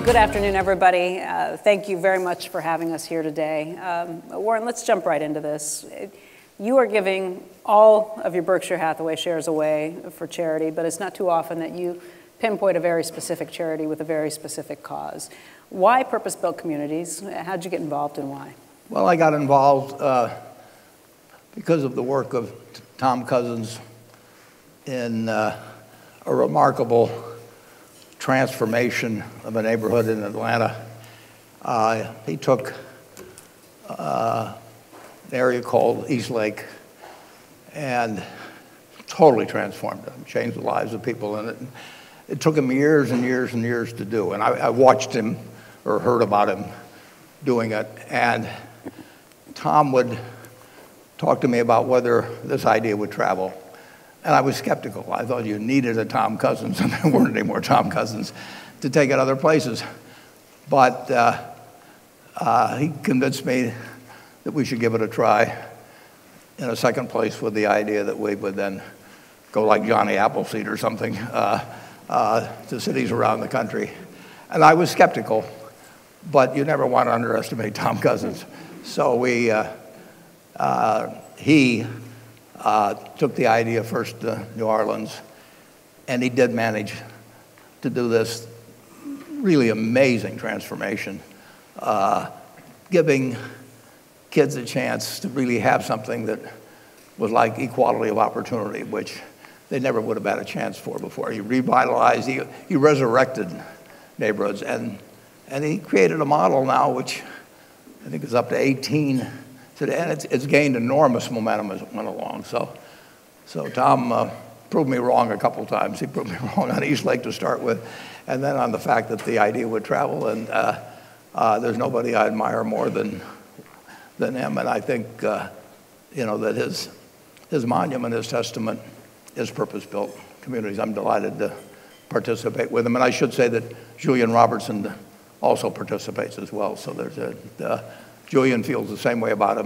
Good afternoon, everybody. Thank you very much for having us here today. Warren, let's jump right into this. You are giving all of your Berkshire Hathaway shares away for charity, but it's not too often that you pinpoint a very specific charity with a very specific cause. Why purpose-built communities? How'd you get involved and why? Well, I got involved because of the work of Tom Cousins in a remarkable transformation of a neighborhood in Atlanta. He took an area called East Lake and totally transformed it, changed the lives of people in it. It took him years and years and years to do, and I watched him or heard about him doing it, and Tom would talk to me about whether this idea would travel. And I was skeptical. I thought you needed a Tom Cousins, and there weren't any more Tom Cousins to take it other places. But he convinced me that we should give it a try in a second place with the idea that we would then go like Johnny Appleseed or something to cities around the country. And I was skeptical, but you never want to underestimate Tom Cousins. So he took the idea first to New Orleans, and he did manage to do this really amazing transformation, giving kids a chance to really have something that was like equality of opportunity, which they never would have had a chance for before. He revitalized, he resurrected neighborhoods, and he created a model now which I think is up to 18 today, and it's gained enormous momentum as it went along. So Tom proved me wrong a couple times. He proved me wrong on East Lake to start with, and then on the fact that the idea would travel. And there's nobody I admire more than him. And I think that his monument, his testament, is purpose-built communities. I'm delighted to participate with him, and I should say that Julian Robertson also participates as well. So there's Julian feels the same way about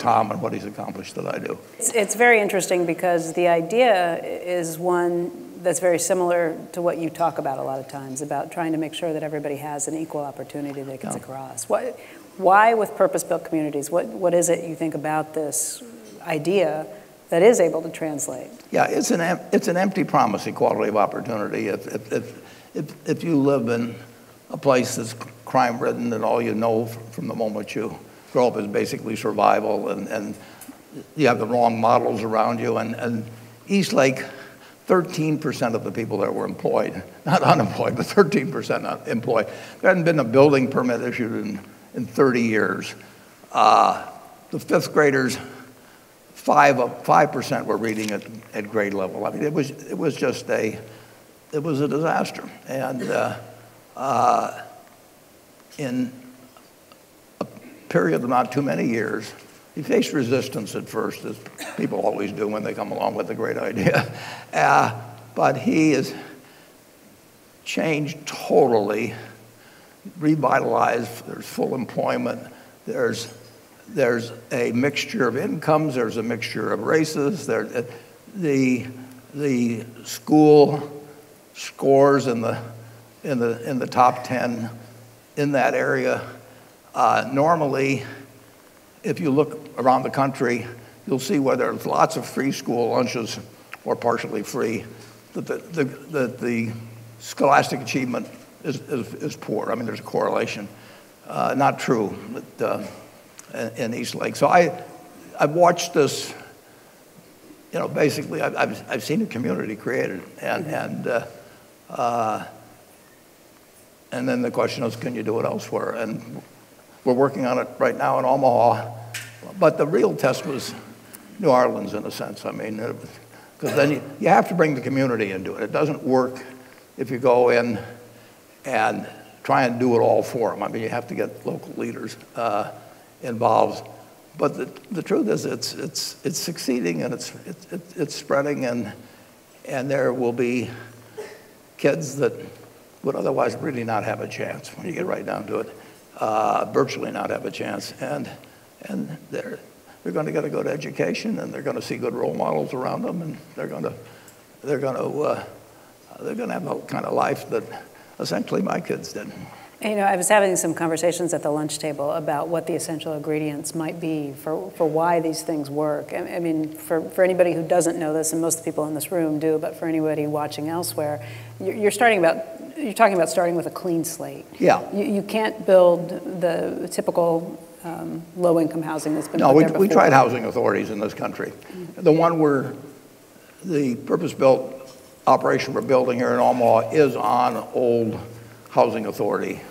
Tom and what he's accomplished that I do. It's very interesting because the idea is one that's very similar to what you talk about a lot of times, about trying to make sure that everybody has an equal opportunity that gets across. Why with purpose-built communities? What is it you think about this idea that is able to translate? Yeah, it's an empty promise, equality of opportunity. If you live in a place that's crime-ridden and all you know from the moment you grow up is basically survival, and you have the wrong models around you. And East Lake, 13% of the people there were employed, not unemployed, but 13% employed. There hadn't been a building permit issued in 30 years. The fifth graders, 5% were reading at grade level. I mean, it was just a disaster. And in a period of not too many years, he faced resistance at first, as people always do when they come along with a great idea. But he has changed totally, revitalized. There's full employment. There's a mixture of incomes. There's a mixture of races. The school scores in the top 10 in that area. Normally, if you look around the country, you'll see where there's lots of free school lunches or partially free, that the scholastic achievement is poor. I mean, there's a correlation. Not true in East Lake. So I've watched this. Basically, I've seen a community created, and then the question is, can you do it elsewhere? And we're working on it right now in Omaha. But the real test was New Orleans, in a sense. I mean, because then you have to bring the community into it. It doesn't work if you go in and try and do it all for them. I mean, you have to get local leaders involved. But the truth is, it's succeeding, and it's spreading, and there will be kids that would otherwise really not have a chance when you get right down to it, virtually not have a chance, and they're going to get a good education, and they're going to see good role models around them, and they're going to have the kind of life that essentially my kids did. You know, I was having some conversations at the lunch table about what the essential ingredients might be for why these things work. I mean, for anybody who doesn't know this, and most of the people in this room do, but for anybody watching elsewhere, you're talking about starting with a clean slate. Yeah. You can't build the typical low-income housing that's been put there before. We tried housing authorities in this country. The one where the purpose-built operation we're building here in Omaha is on old housing authority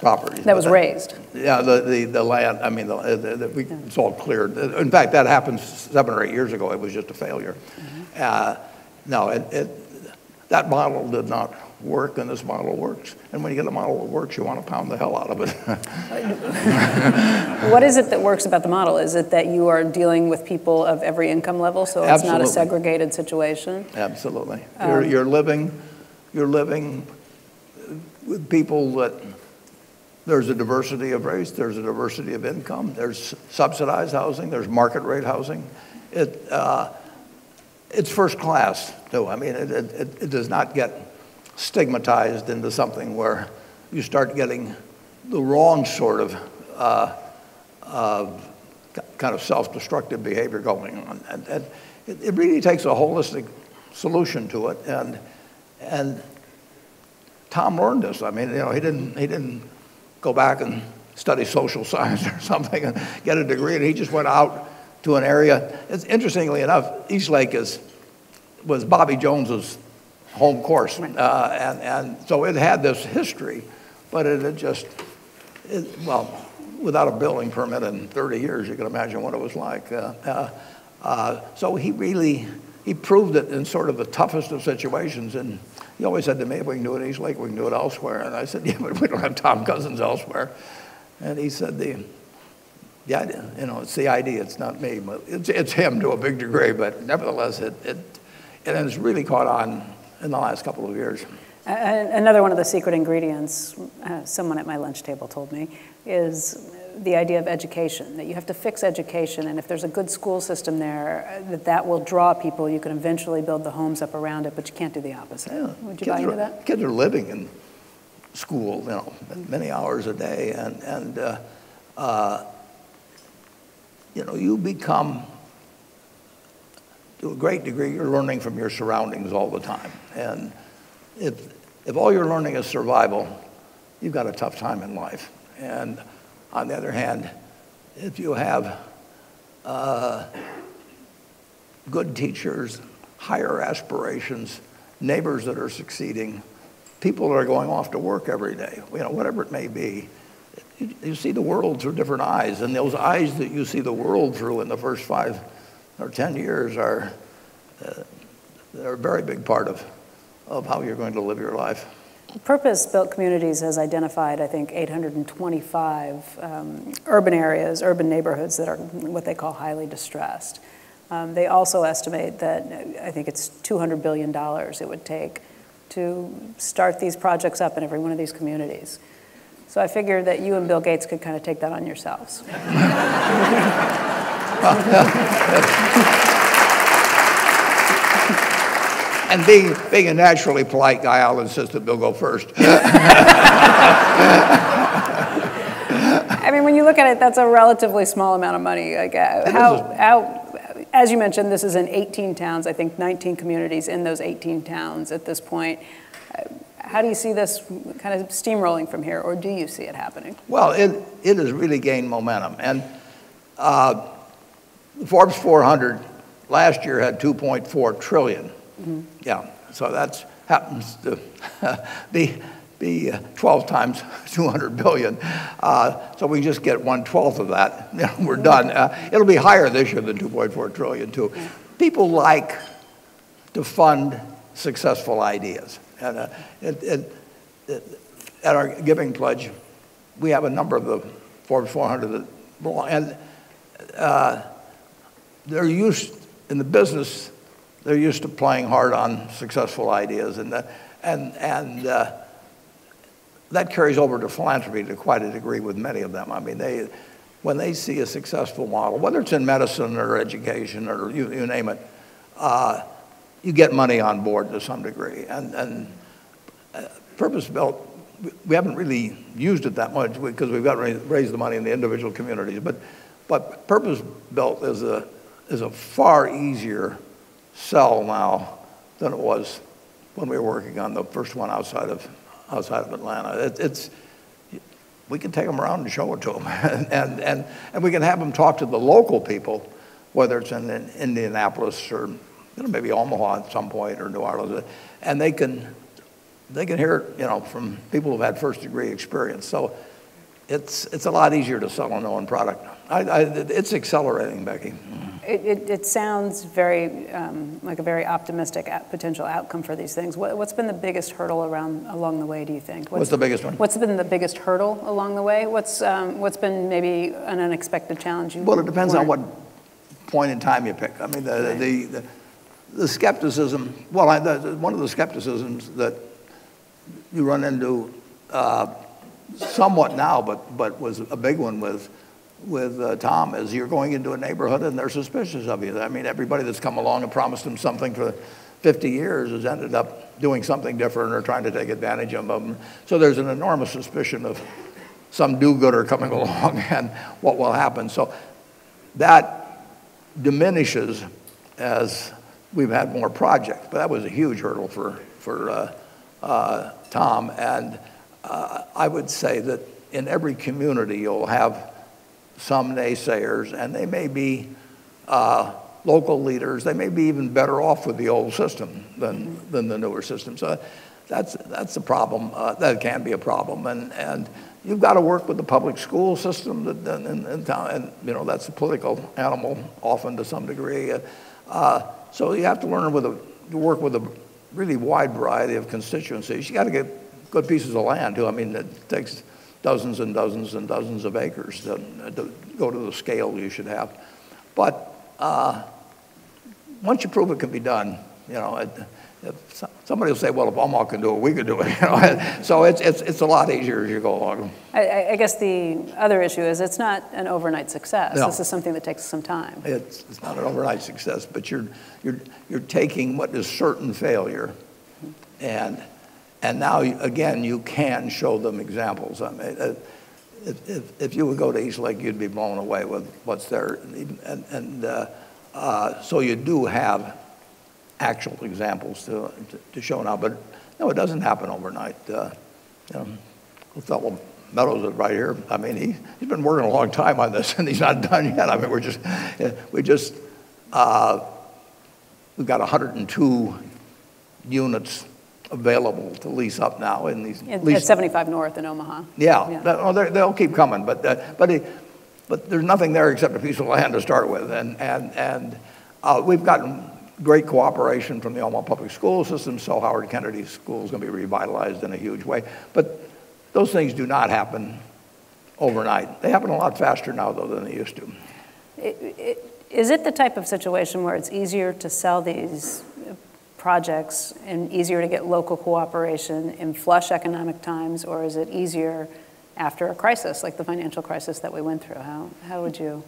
properties. That was raised. Yeah, the land, I mean, it's all cleared. In fact, that happened 7 or 8 years ago. It was just a failure. No, that model did not work, and this model works. And when you get a model that works, you want to pound the hell out of it. What is it that works about the model? Is it that you are dealing with people of every income level, so it's Absolutely. not a segregated situation? Absolutely. You're living with people that there's a diversity of race, there's a diversity of income, there's subsidized housing, there's market rate housing. It's first class, too. I mean, it does not get stigmatized into something where you start getting the wrong sort of kind of self-destructive behavior going on. And it really takes a holistic solution to it. And Tom learned this. I mean, you know, he didn't go back and study social science or something and get a degree, and he just went out to an area. Interestingly enough, East Lake was Bobby Jones's home course, and so it had this history, but it had just, well, without a building permit in 30 years, you can imagine what it was like. So he proved it in sort of the toughest of situations, and he always said to me, if we can do it in East Lake, we can do it elsewhere. And I said, yeah, but we don't have Tom Cousins elsewhere. And he said, yeah, you know, it's the idea, it's not me, but it's him to a big degree, but nevertheless, it has really caught on in the last couple of years. Another one of the secret ingredients, someone at my lunch table told me, is the idea of education, that you have to fix education, and if there's a good school system there, that will draw people. You can eventually build the homes up around it, but you can't do the opposite. Yeah. Would you buy into that? Kids are living in school, you know, many hours a day, and you know, you become, to a great degree, you're learning from your surroundings all the time. And if all you're learning is survival, you've got a tough time in life. And on the other hand, if you have good teachers, higher aspirations, neighbors that are succeeding, people that are going off to work every day, you know, whatever it may be, you see the world through different eyes. And those eyes that you see the world through in the first 5 or 10 years are a very big part of how you're going to live your life. Purpose-Built Communities has identified, I think, 825 urban areas, urban neighborhoods that are what they call highly distressed. They also estimate that, I think it's $200 billion it would take to start these projects up in every one of these communities. So I figured that you and Bill Gates could kind of take that on yourselves. And being a naturally polite guy, I'll insist that Bill go first. I mean, when you look at it, that's a relatively small amount of money. Like, as you mentioned, this is in 18 towns, I think 19 communities in those 18 towns at this point. How do you see this kind of steamrolling from here, or do you see it happening? Well, it has really gained momentum. And the Forbes 400 last year had $2.4 trillion. Mm-hmm. Yeah, so that happens to be 12 times 200 billion. So we just get 1/12 of that. You know, we're done. It'll be higher this year than 2.4 trillion too. Yeah. People like to fund successful ideas. And at our giving pledge, we have a number of the Forbes 400 that belong. And they're used in the business. They're used to playing hard on successful ideas, and that carries over to philanthropy to quite a degree with many of them. I mean, when they see a successful model, whether it's in medicine or education or you name it, you get money on board to some degree. And Purpose-Built we haven't really used it that much because we've got to raise the money in the individual communities. But purpose-built is a far easier sell now than it was when we were working on the first one outside of Atlanta. We can take them around and show it to them, and we can have them talk to the local people, whether it's in Indianapolis or maybe Omaha at some point or New Orleans, and they can hear it, from people who've had first-degree experience. So it's a lot easier to sell a known product. It's accelerating, Becky. It sounds very like a very optimistic potential outcome for these things. What's been the biggest hurdle along the way, do you think? What's the biggest one? What's been the biggest hurdle along the way? What's been maybe an unexpected challenge? Well, it depends on what point in time you pick. I mean, the skepticism. Well, one of the skepticisms that you run into somewhat now, but was a big one with Tom, is you're going into a neighborhood and they're suspicious of you. I mean, everybody that's come along and promised them something for 50 years has ended up doing something different or trying to take advantage of them. So there's an enormous suspicion of some do-gooder coming along and what will happen. So that diminishes as we've had more projects. But that was a huge hurdle for Tom. And I would say that in every community you'll have some naysayers, and they may be local leaders. They may be even better off with the old system than the newer system. So that's a problem. That can be a problem, and you've got to work with the public school system in town, and that's a political animal often to some degree. So you have to learn to work with a really wide variety of constituencies. You got to get good pieces of land too. I mean, it takes dozens and dozens and dozens of acres to go to the scale you should have. But once you prove it can be done, somebody will say, well, if Omaha can do it, we can do it. So it's a lot easier as you go along. I guess the other issue is it's not an overnight success. No. This is something that takes some time. It's not an overnight success, but you're taking what is certain failure, and now again you can show them examples. I mean, if you would go to East Lake, you'd be blown away with what's there, and so you do have actual examples to show now. But no, it doesn't happen overnight. Othello Meadows is right here. I mean, he's been working a long time on this, and he's not done yet. I mean, we've got 102 units available to lease up now in these. At 75 North in Omaha. Yeah. They'll keep coming, but there's nothing there except a piece of land to start with, and we've gotten great cooperation from the Omaha public school system. So Howard Kennedy School is going to be revitalized in a huge way, but those things do not happen overnight. They happen a lot faster now, though, than they used to. Is it the type of situation where it's easier to sell these projects and easier to get local cooperation in flush economic times, or is it easier after a crisis like the financial crisis that we went through? How would you?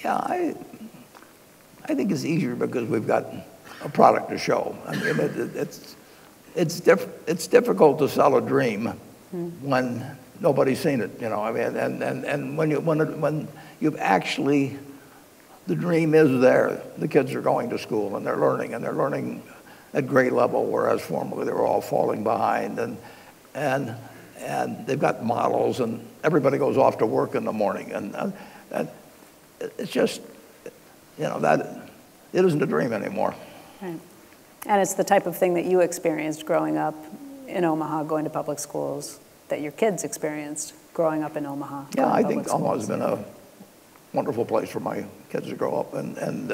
Yeah, I think it's easier because we've got a product to show. I mean, it's difficult to sell a dream when nobody's seen it. I mean, and when you've actually, the dream is there. The kids are going to school and they're learning at grade level, whereas formerly they were all falling behind, and they've got models, and everybody goes off to work in the morning, and it's just, that it isn't a dream anymore. Right. And it's the type of thing that you experienced growing up in Omaha, going to public schools, that your kids experienced growing up in Omaha. Yeah, I think Omaha has been a wonderful place for my kids to grow up, and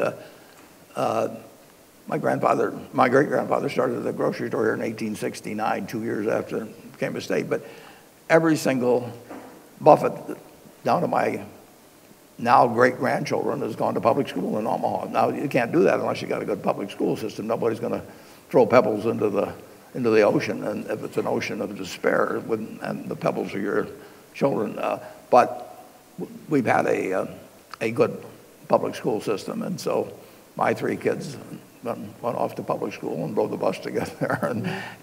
my great-grandfather started the grocery store here in 1869, 2 years after it became a state. But every single Buffett, down to my now great-grandchildren, has gone to public school in Omaha. Now, you can't do that unless you got a good public school system. Nobody's going to throw pebbles into the ocean, and if it's an ocean of despair, and the pebbles are your children. But we've had a good public school system, and so my three kids went off to public school and rode the bus together,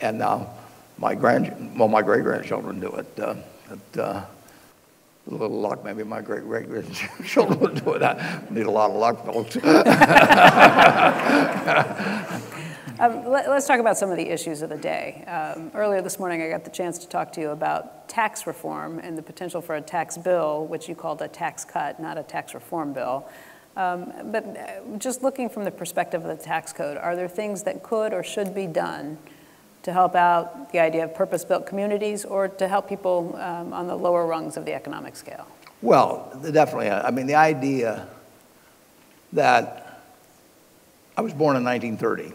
and now my great-grandchildren do it. A little luck, maybe my great-great-grandchildren would do it. I need a lot of luck, folks. Let's talk about some of the issues of the day. Earlier this morning, I got the chance to talk to you about tax reform and the potential for a tax bill, which you called a tax cut, not a tax reform bill. But just looking from the perspective of the tax code, are there things that could or should be done to help out the idea of purpose-built communities or to help people on the lower rungs of the economic scale? Well, definitely. I mean, the idea that I was born in 1930,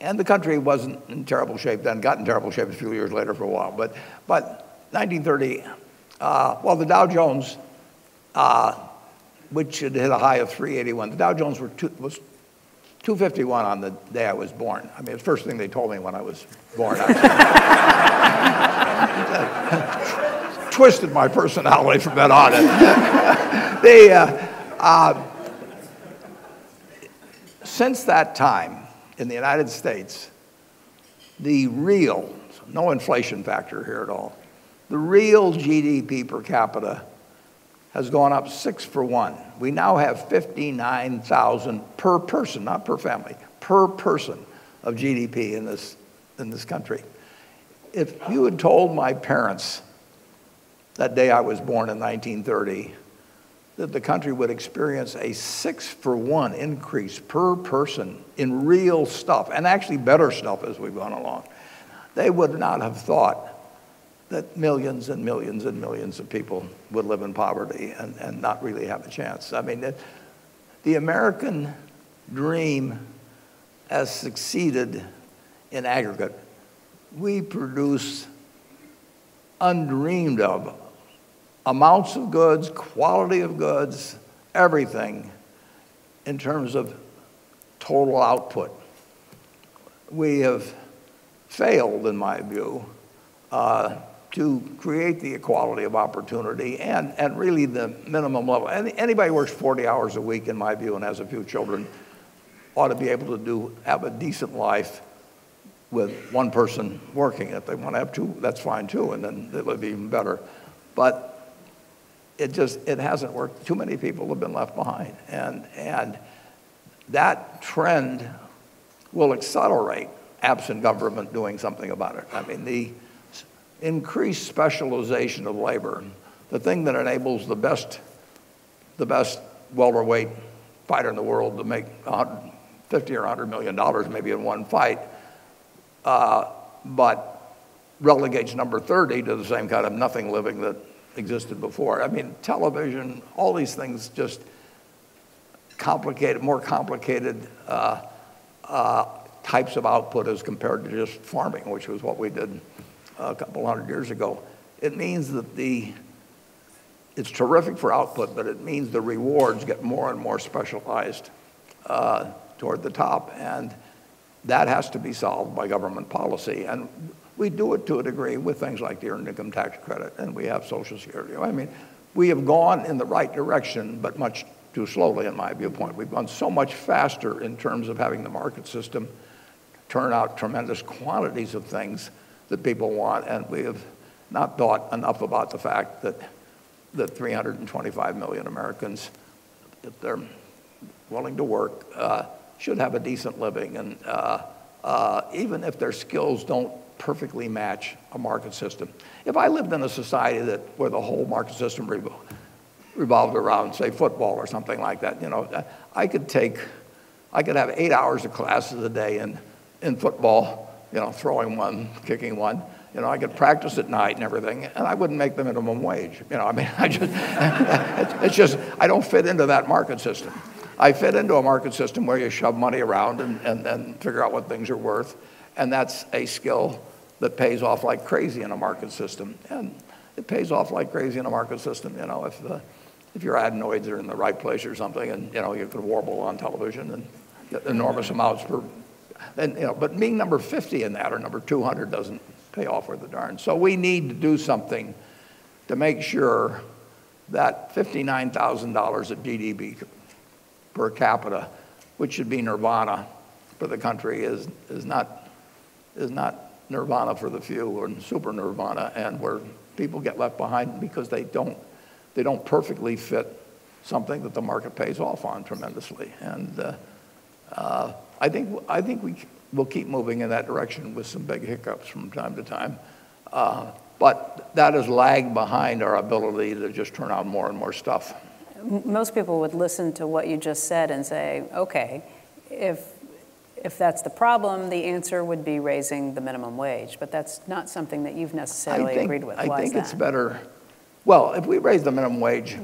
and the country wasn't in terrible shape then, got in terrible shape a few years later for a while, but 1930, well, the Dow Jones, which had hit a high of 381, the Dow Jones was 251 on the day I was born. I mean, it's the first thing they told me when I was born. Twisted my personality from then on. Since that time, in the United States, the real, no inflation factor here at all, the real GDP per capita has gone up 6 for 1. We now have 59,000 per person, not per family, per person of GDP in this country. If you had told my parents that day I was born in 1930 that the country would experience a 6 for 1 increase per person in real stuff, and actually better stuff as we've gone along, they would not have thought that millions and millions and millions of people would live in poverty and not really have a chance. I mean, the American dream has succeeded in aggregate. We produce undreamed of amounts of goods, quality of goods, everything in terms of total output. We have failed, in my view, to create the equality of opportunity and really the minimum level. Anybody who works 40 hours a week, in my view, and has a few children ought to be able to have a decent life with one person working. If they want to have two, that's fine too, and then they live even better. But it hasn't worked. Too many people have been left behind. And that trend will accelerate absent government doing something about it. I mean, the increased specialization of labor, the thing that enables the best welterweight fighter in the world to make $50 or $100 million maybe in one fight, but relegates number 30 to the same kind of nothing living that existed before. I mean, television, all these things just more complicated types of output as compared to just farming, which was what we did a couple hundred years ago. It means that it's terrific for output, but it means the rewards get more and more specialized toward the top, and that has to be solved by government policy. And we do it to a degree with things like the Earned Income Tax Credit, and we have Social Security. I mean, we have gone in the right direction, but much too slowly, in my viewpoint. We've gone so much faster in terms of having the market system turn out tremendous quantities of things that people want, and we have not thought enough about the fact that 325 million Americans, if they're willing to work, should have a decent living, and even if their skills don't perfectly match a market system. If I lived in a society where the whole market system revolved around, say, football or something like that, I could have 8 hours of classes a day in football, throwing one, kicking one. I could practice at night and everything, and I wouldn't make the minimum wage. I mean, I don't fit into that market system. I fit into a market system where you shove money around and then figure out what things are worth, and that's a skill that pays off like crazy in a market system. And it pays off like crazy in a market system, if your adenoids are in the right place or something, and you could warble on television and get enormous amounts per. But being number 50 in that or number 200 doesn't pay off worth a darn. So we need to do something to make sure that $59,000 of GDP per capita, which should be nirvana for the country, is not nirvana for the few or super nirvana, and where people get left behind because they don't perfectly fit something that the market pays off on tremendously. And I think we will keep moving in that direction with some big hiccups from time to time. But that has lagged behind our ability to just turn out more and more stuff. Most people would listen to what you just said and say, okay, if that's the problem, the answer would be raising the minimum wage. But that's not something that you've necessarily agreed with. Why is that? It's better. Well, if we raise the minimum wage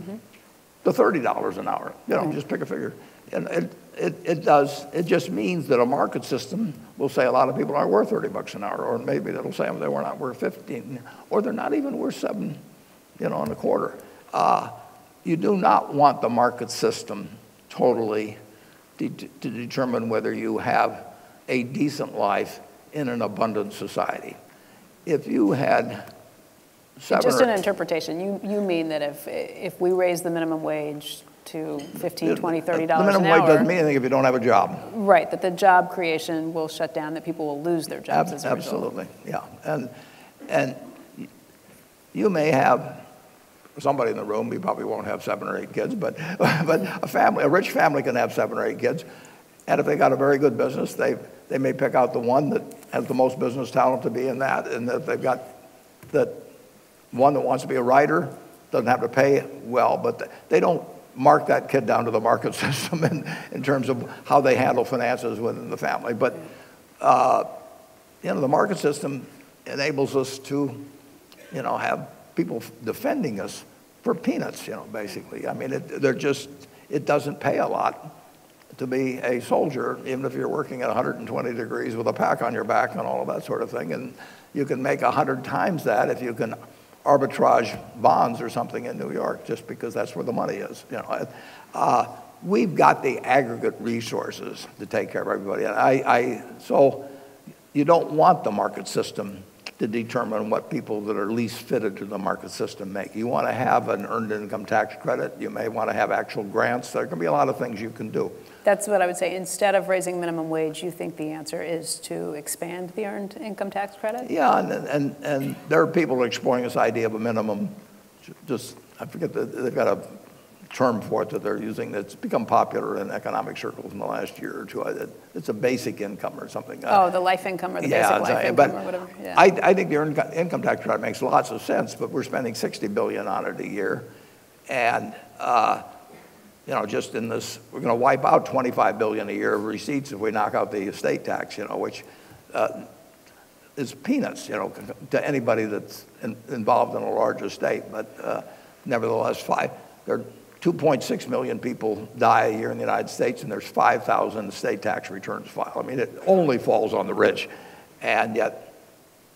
to $30 an hour, just pick a figure. And it just means that a market system will say a lot of people aren't worth $30 an hour, or maybe that'll say they were not worth 15, or they're not even worth 7, and a quarter. You do not want the market system totally to determine whether you have a decent life in an abundant society. If you had just an interpretation, you mean that if we raise the minimum wage to $15, $20, $30 an hour. The minimum wage doesn't mean anything if you don't have a job. Right, that the job creation will shut down, that people will lose their jobs as a result. Absolutely, yeah. And you may have somebody in the room, you probably won't have 7 or 8 kids, but a rich family can have 7 or 8 kids. And if they got a very good business, they may pick out the one that has the most business talent to be in that, and that they've got that one that wants to be a writer, doesn't have to pay well, but they don't mark that kid down to the market system in terms of how they handle finances within the family. But the market system enables us to have people defending us for peanuts, basically. I mean, it doesn't pay a lot to be a soldier, even if you're working at 120 degrees with a pack on your back and all of that sort of thing. And you can make 100 times that if you can arbitrage bonds or something in New York, just because that's where the money is. We've got the aggregate resources to take care of everybody. So you don't want the market system to determine what people that are least fitted to the market system make. You want to have an earned income tax credit. You may want to have actual grants. There can be a lot of things you can do. That's what I would say. Instead of raising minimum wage, you think the answer is to expand the earned income tax credit? Yeah, and there are people exploring this idea of a minimum, I forget, they've got a term for it that they're using that's become popular in economic circles in the last year or two. It's a basic income or something. The life income or the basic life income or whatever. Yeah. I think the earned income tax credit makes lots of sense, but we're spending $60 billion on it a year. And just in this, we're going to wipe out $25 billion a year of receipts if we knock out the estate tax, which is peanuts, to anybody that's involved in a large estate. But nevertheless, there are 2.6 million people die a year in the United States, and there's 5,000 estate tax returns filed. I mean, it only falls on the rich, and yet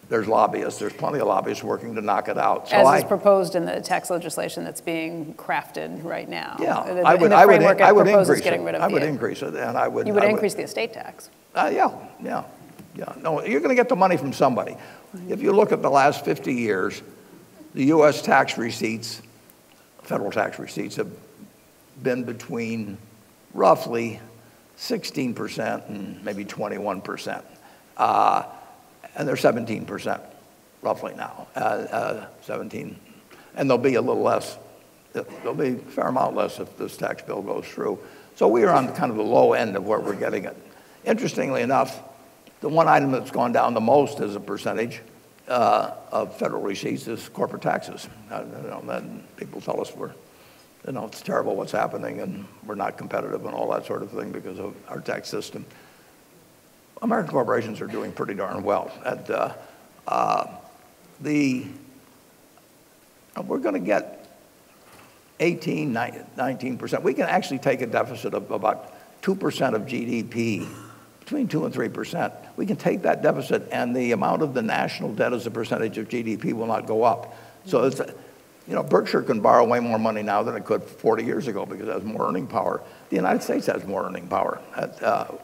there's lobbyists. There's plenty of lobbyists working to knock it out. So as is proposed in the tax legislation that's being crafted right now. Yeah, I would increase it. I would increase it, and I would. You would increase the estate tax. Yeah. No, you're going to get the money from somebody. If you look at the last 50 years, the U.S. tax receipts, federal tax receipts, have been between roughly 16% and maybe 21%. And they're 17% roughly now, 17. And they'll be a little less. There'll be a fair amount less if this tax bill goes through. So we are on kind of the low end of where we're getting it. Interestingly enough, the one item that's gone down the most as a percentage of federal receipts is corporate taxes. People tell us it's terrible what's happening and we're not competitive and all that sort of thing because of our tax system. American corporations are doing pretty darn well. We're going to get 18, 19%. We can actually take a deficit of about 2% of GDP, between 2 and 3%. We can take that deficit, and the amount of the national debt as a percentage of GDP will not go up. So it's, Berkshire can borrow way more money now than it could 40 years ago because it has more earning power. The United States has more earning power,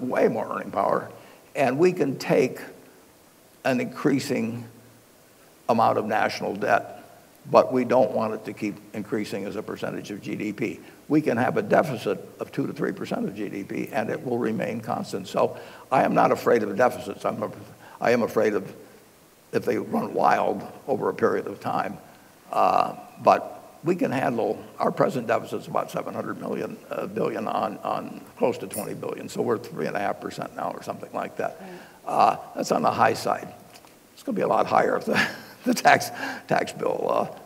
way more earning power. And we can take an increasing amount of national debt, but we don't want it to keep increasing as a percentage of GDP. We can have a deficit of 2 to 3% of GDP, and it will remain constant. So I am not afraid of deficits. I am afraid of if they run wild over a period of time. But we can handle, our present deficit's about $700 billion on close to $20 billion. So we're 3.5% now or something like that. That's on the high side. It's going to be a lot higher if the tax bill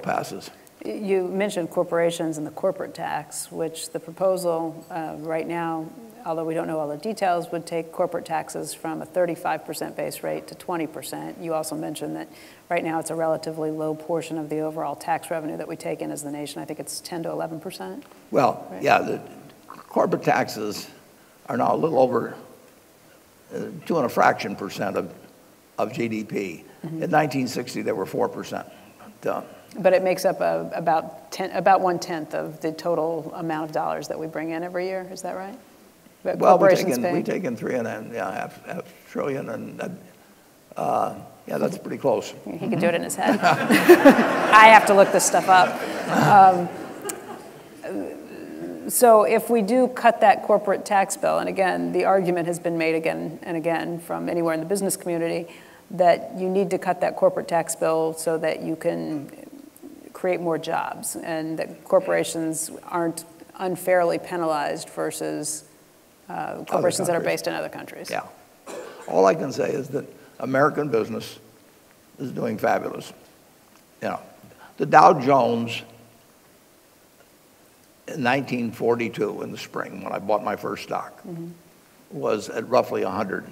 passes. You mentioned corporations and the corporate tax, which the proposal right now, although we don't know all the details, would take corporate taxes from a 35% base rate to 20%. You also mentioned that right now it's a relatively low portion of the overall tax revenue that we take in as the nation. I think it's 10 to 11%. Well, right? Yeah, the corporate taxes are now a little over 2 and a fraction percent of GDP. In 1960, they were 4%. But it makes up about 1/10 of the total amount of dollars that we bring in every year. Is that right? Well, we take in $3.5 trillion, and yeah, that's pretty close. He could do it in his head. I have to look this stuff up. So if we do cut that corporate tax bill, and again, the argument has been made again and again from anywhere in the business community that you need to cut that corporate tax bill so that you can create more jobs and that corporations aren't unfairly penalized versus corporations that are based in other countries. Yeah. All I can say is that American business is doing fabulous. You know, the Dow Jones in 1942 in the spring, when I bought my first stock, was at roughly 100.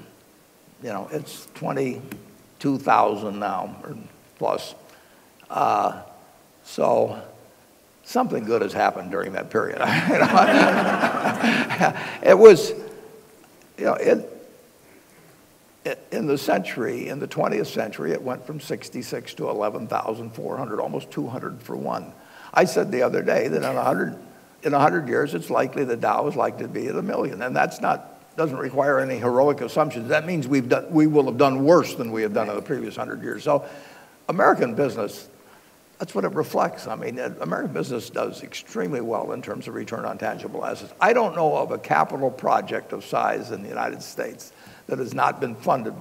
You know, it's 22,000 now or plus. So something good has happened during that period. It was, you know, in the 20th century, it went from 66 to 11,400, almost 200 for one. I said the other day that in 100 years, it's likely the Dow is likely to be at 1 million, and doesn't require any heroic assumptions. That means we will have done worse than we have done in the previous 100 years. So, American business, that's what it reflects. I mean, American business does extremely well in terms of return on tangible assets. I don't know of a capital project of size in the United States that has not been funded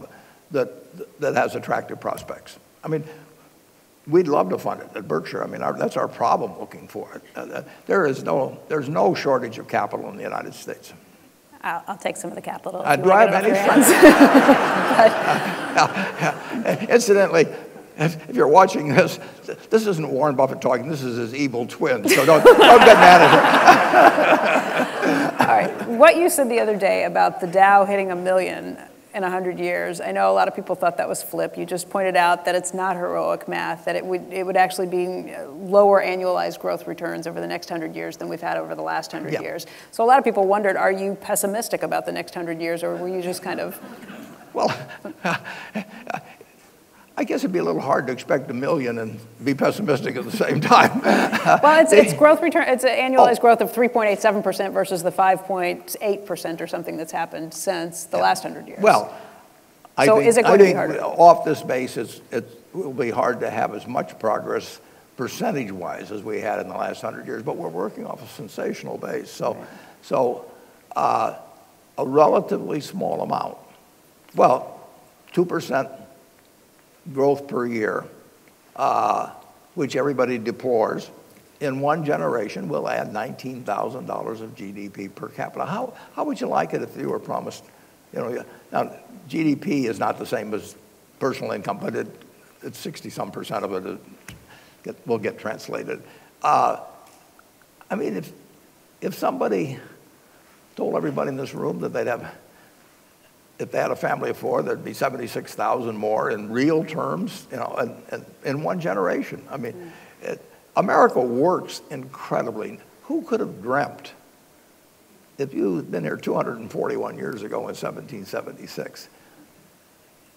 that has attractive prospects. I mean, we'd love to fund it at Berkshire. I mean, that's our problem looking for it. There's no shortage of capital in the United States. I'll take some of the capital. Do I have any friends? Incidentally, if you're watching this isn't Warren Buffett talking. This is his evil twin. So don't get mad at him. All right. What you said the other day about the Dow hitting 1 million in 100 years, I know a lot of people thought that was flip. You just pointed out that it's not heroic math, that it would actually be lower annualized growth returns over the next 100 years than we've had over the last 100 years. So a lot of people wondered, are you pessimistic about the next 100 years, or were you just kind of... Well, I guess it'd be a little hard to expect 1 million and be pessimistic at the same time. Well, it's growth return. It's an annualized growth of 3.87% versus the 5.8% or something that's happened since the last 100 years. Well, I think off this base, it will be hard to have as much progress percentage-wise as we had in the last 100 years, but we're working off a sensational base. So a relatively small amount. Well, 2% growth per year, which everybody deplores, in one generation will add $19,000 of GDP per capita. How would you like it if you were promised, you know, now GDP is not the same as personal income, but it's 60-some% of it will get translated. I mean, if somebody told everybody in this room that if they had a family of 4, there'd be 76,000 more in real terms, you know, and in one generation. I mean, America works incredibly. Who could have dreamt, if you'd been here 241 years ago in 1776,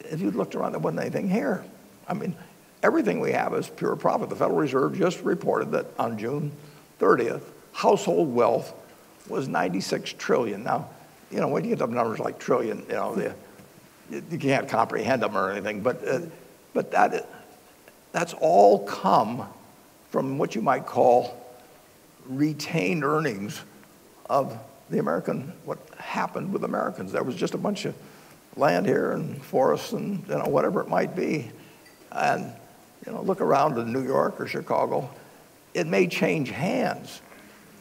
if you'd looked around, there wasn't anything here. I mean, everything we have is pure profit. The Federal Reserve just reported that on June 30th, household wealth was $96 trillion. Now, you know, when you get up numbers like trillion, you know, you can't comprehend them or anything. But that's all come from what you might call retained earnings of what happened with Americans. There was just a bunch of land here and forests and whatever it might be. And look around in New York or Chicago. It may change hands,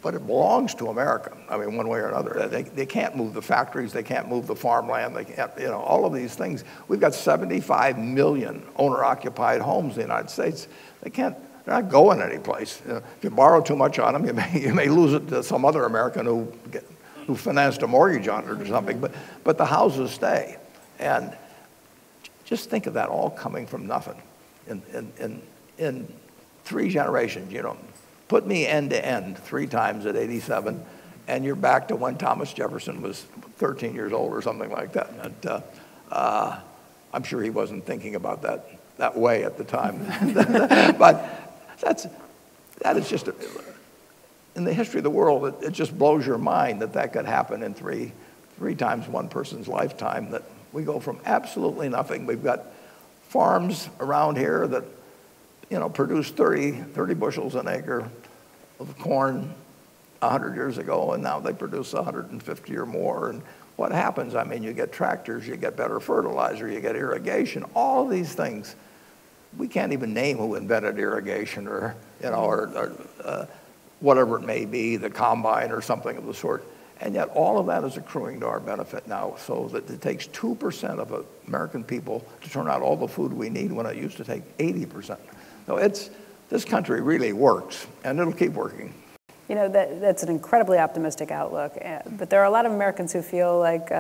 but it belongs to America. I mean, one way or another. They can't move the factories. They can't move the farmland. They can't, all of these things. We've got 75 million owner-occupied homes in the United States. They're not going anyplace. If you borrow too much on them, you may lose it to some other American who financed a mortgage on it or something. But the houses stay. And just think of that all coming from nothing. In 3 generations, put me end to end 3 times at 87, and you're back to when Thomas Jefferson was 13 years old or something like that. And, I'm sure he wasn't thinking about that way at the time. But that is just, in the history of the world, it just blows your mind that could happen in three times one person's lifetime, that we go from absolutely nothing. We've got farms around here that produce 30 bushels an acre of corn 100 years ago, and now they produce 150 or more. And what happens? I mean, you get tractors, you get better fertilizer, you get irrigation, all these things. We can't even name who invented irrigation or whatever it may be, the combine or something of the sort. And yet all of that is accruing to our benefit now, so that it takes 2% of American people to turn out all the food we need, when it used to take 80%. So this country really works, and it'll keep working. That's an incredibly optimistic outlook, but there are a lot of Americans who feel like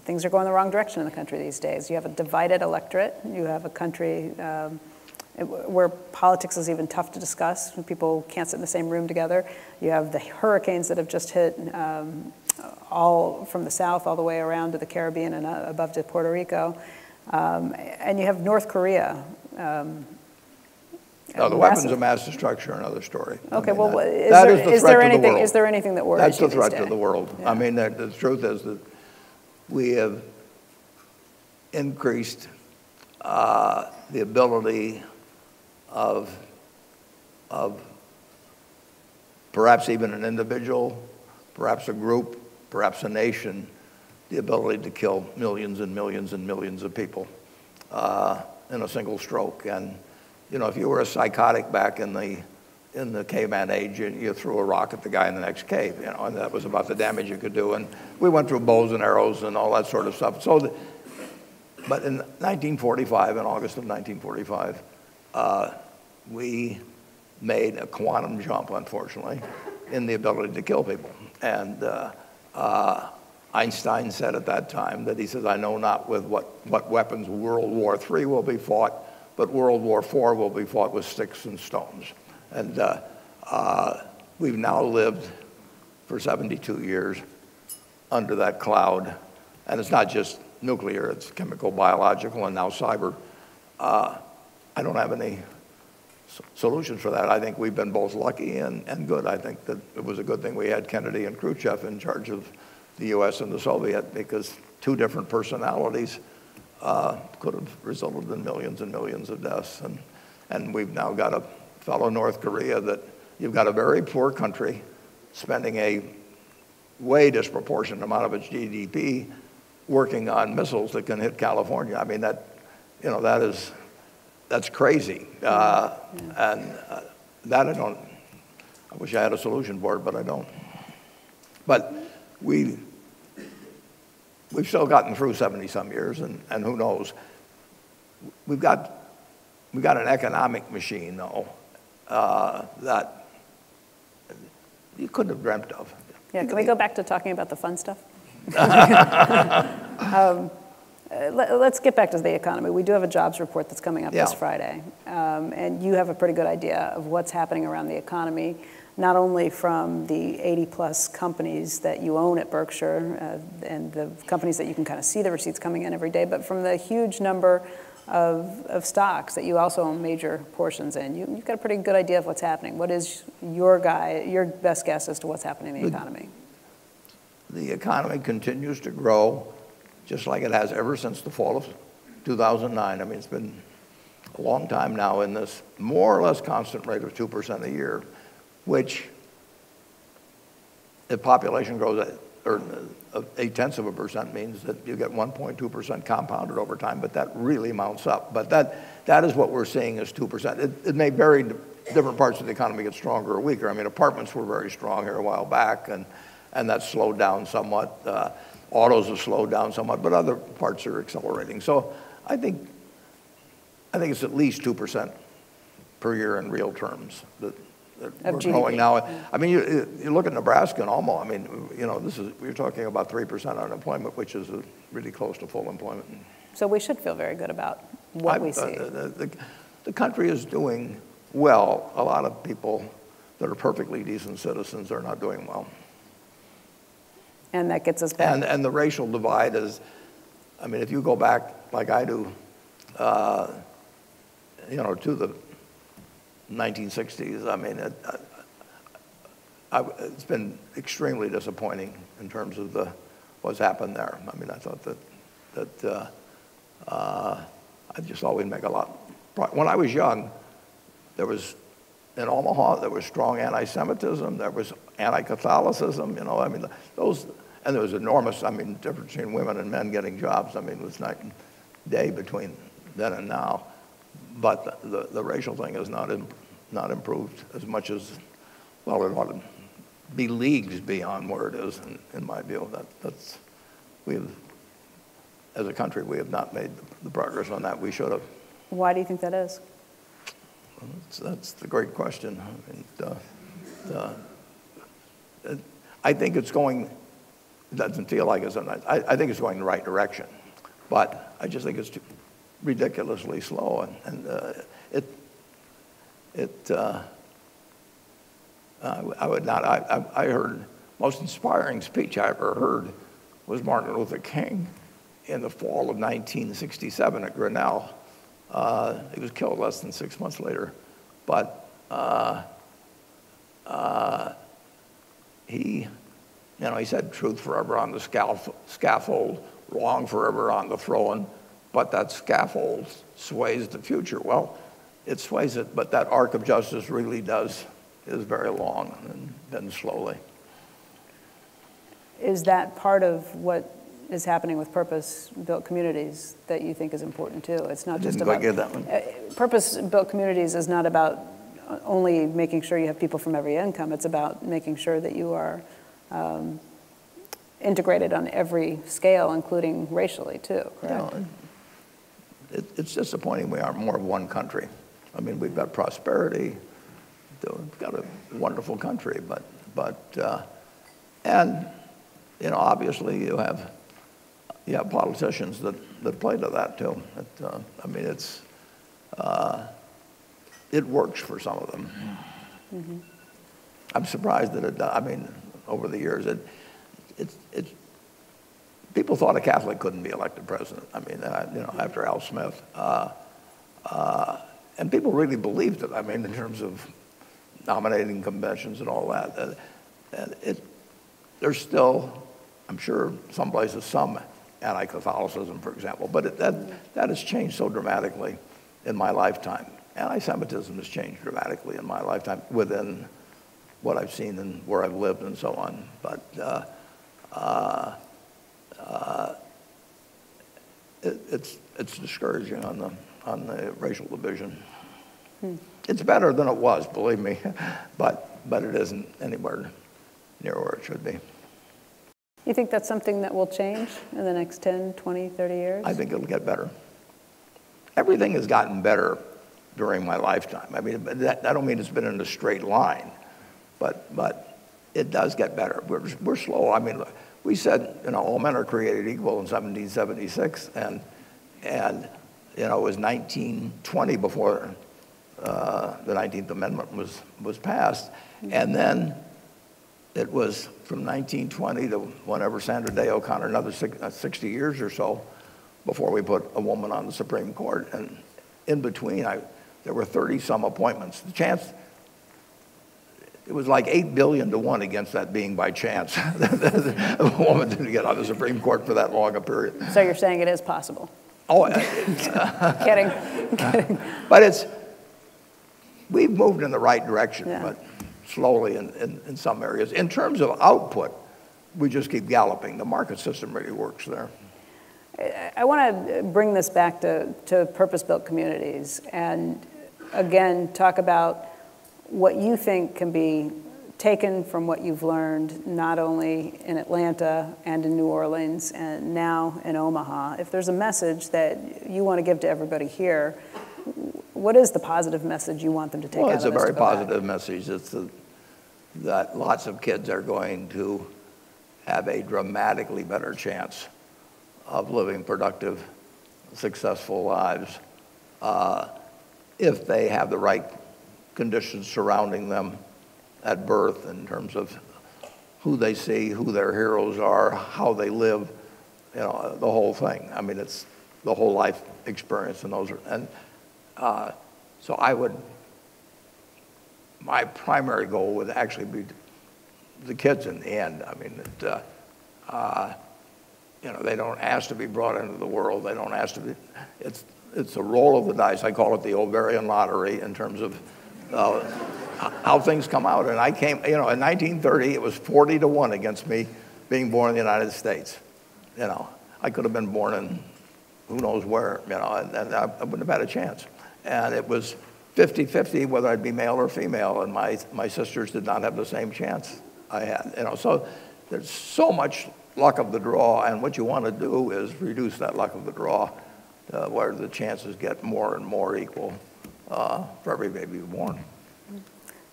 things are going the wrong direction in the country these days. You have a divided electorate. You have a country where politics is even tough to discuss. People can't sit in the same room together. You have the hurricanes that have just hit all from the south all the way around to the Caribbean and above to Puerto Rico. And you have North Korea. No, the weapons of mass destruction are another story. Okay, is there anything that worries you? That's the threat these to days? the world. Yeah. I mean, the truth is that we have increased the ability of perhaps even an individual, perhaps a group, perhaps a nation, the ability to kill millions and millions and millions of people in a single stroke. And if you were a psychotic back in the caveman age, you threw a rock at the guy in the next cave, and that was about the damage you could do. And we went through bows and arrows and all that sort of stuff. But in 1945, in August of 1945, we made a quantum jump, unfortunately, in the ability to kill people. And Einstein said at that time that he says, "I know not with what weapons World War III will be fought, but World War IV will be fought with sticks and stones." And we've now lived for 72 years under that cloud. And it's not just nuclear, it's chemical, biological, and now cyber. I don't have any solutions for that. I think we've been both lucky and good. I think that it was a good thing we had Kennedy and Khrushchev in charge of the U.S. and the Soviet, because 2 different personalities could have resulted in millions and millions of deaths. And we've now got a fellow North Korea that you've got a very poor country spending a way disproportionate amount of its GDP working on missiles that can hit California. I mean, that's crazy. And that I wish I had a solution for it, but I don't. But we've still gotten through 70-some years, and who knows. We've got an economic machine, though, that you couldn't have dreamt of. Yeah, can we go back to talking about the fun stuff? Let's get back to the economy. We do have a jobs report that's coming up this Friday, and you have a pretty good idea of what's happening around the economy, not only from the 80-plus companies that you own at Berkshire and the companies that you can kind of see the receipts coming in every day, but from the huge number of stocks that you also own major portions in. You've got a pretty good idea of what's happening. What is your best guess as to what's happening in the economy? The economy continues to grow, just like it has ever since the fall of 2009. I mean, it's been a long time now in this more or less constant rate of 2% a year, which, if population grows or 0.8% means that you get 1.2% compounded over time, but that really mounts up. But that is what we're seeing as 2%. It may vary. Different parts of the economy get stronger or weaker. I mean, apartments were very strong here a while back, and that slowed down somewhat. Autos have slowed down somewhat, but other parts are accelerating. So I think it's at least 2% per year in real terms that we're growing now. I mean, you look at Nebraska and Omaha. I mean, we're talking about 3% unemployment, which is really close to full employment. So we should feel very good about what we see. The country is doing well. A lot of people that are perfectly decent citizens are not doing well. And that gets us back. And the racial divide is, I mean, if you go back like I do, to the 1960s, I mean, it's been extremely disappointing in terms of what's happened there. I mean, I thought that I just thought we'd make a lot. When I was young, in Omaha, there was strong anti-Semitism, there was anti-Catholicism, I mean, and there was enormous, I mean, difference between women and men getting jobs. I mean, it was night and day between then and now. But the racial thing has not improved as much as, well, it ought to be leagues beyond where it is, in my view. As a country, we have not made the progress on that we should have. Why do you think that is? That's the great question. I think it's going, it doesn't feel like it's, I think it's going in the right direction. But I just think it's ridiculously slow. I would not, I heard, most inspiring speech I ever heard was Martin Luther King in the fall of 1967 at Grinnell. He was killed less than 6 months later. But he said, truth forever on the scaffold, wrong forever on the throne, but that scaffold sways the future. Well, it sways it, but that arc of justice really is very long and bends slowly. Is that part of what is happening with purpose-built communities that you think is important too? It's not just about... Didn't quite get that one. Purpose-built communities is not about only making sure you have people from every income. It's about making sure that you are integrated on every scale, including racially too, correct? It's disappointing we aren't more of one country. I mean, we've got prosperity, we've got a wonderful country, and obviously you have politicians that play to that too. I mean, it works for some of them. Mm-hmm. I'm surprised that I mean, over the years, people thought a Catholic couldn't be elected president. I mean, after Al Smith, and people really believed it. I mean, in terms of nominating conventions and all that, and there's still, I'm sure, some places some anti-Catholicism, for example, but that has changed so dramatically in my lifetime. Anti-Semitism has changed dramatically in my lifetime within what I've seen and where I've lived and so on. But it's discouraging on the racial division. It's better than it was, believe me, but it isn't anywhere near where it should be. You think that's something that will change in the next 10, 20, 30 years? I think it'll get better. Everything has gotten better during my lifetime. I mean, I don't mean it's been in a straight line, but it does get better. We're slow. I mean, we said, all men are created equal in 1776, and it was 1920 before the 19th Amendment was passed, and then it was from 1920 to whenever Sandra Day O'Connor, another 60 years or so before we put a woman on the Supreme Court. And in between, there were 30-some appointments. The chance, it was like 8 billion to 1 against that being by chance. A woman didn't get on the Supreme Court for that long a period. So you're saying it is possible? Oh, Kidding. But we've moved in the right direction, yeah. But slowly in some areas. In terms of output, we just keep galloping. The market system really works there. I want to bring this back to purpose-built communities and, again, talk about what you think can be taken from what you've learned, not only in Atlanta and in New Orleans and now in Omaha. If there's a message that you want to give to everybody here, what is the positive message you want them to take out of this? Well, it's a very positive message. It's that lots of kids are going to have a dramatically better chance of living productive, successful lives if they have the right conditions surrounding them at birth in terms of who they see, who their heroes are, how they live, the whole thing. I mean, it's the whole life experience, so my primary goal would actually be the kids in the end. I mean, they don't ask to be brought into the world. They don't ask to be. It's a roll of the dice. I call it the ovarian lottery in terms of how things come out. And I came, in 1930, it was 40-1 against me being born in the United States. I could have been born in who knows where, and I wouldn't have had a chance. And it was 50-50 whether I'd be male or female, and my sisters did not have the same chance I had. So there's so much luck of the draw, and what you want to do is reduce that luck of the draw where the chances get more and more equal for every baby born.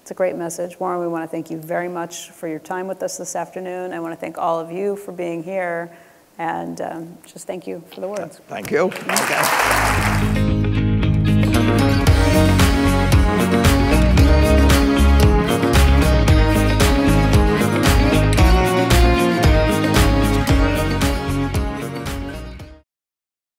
It's a great message. Warren, we want to thank you very much for your time with us this afternoon. I want to thank all of you for being here, and just thank you for the words. Thank you. Okay.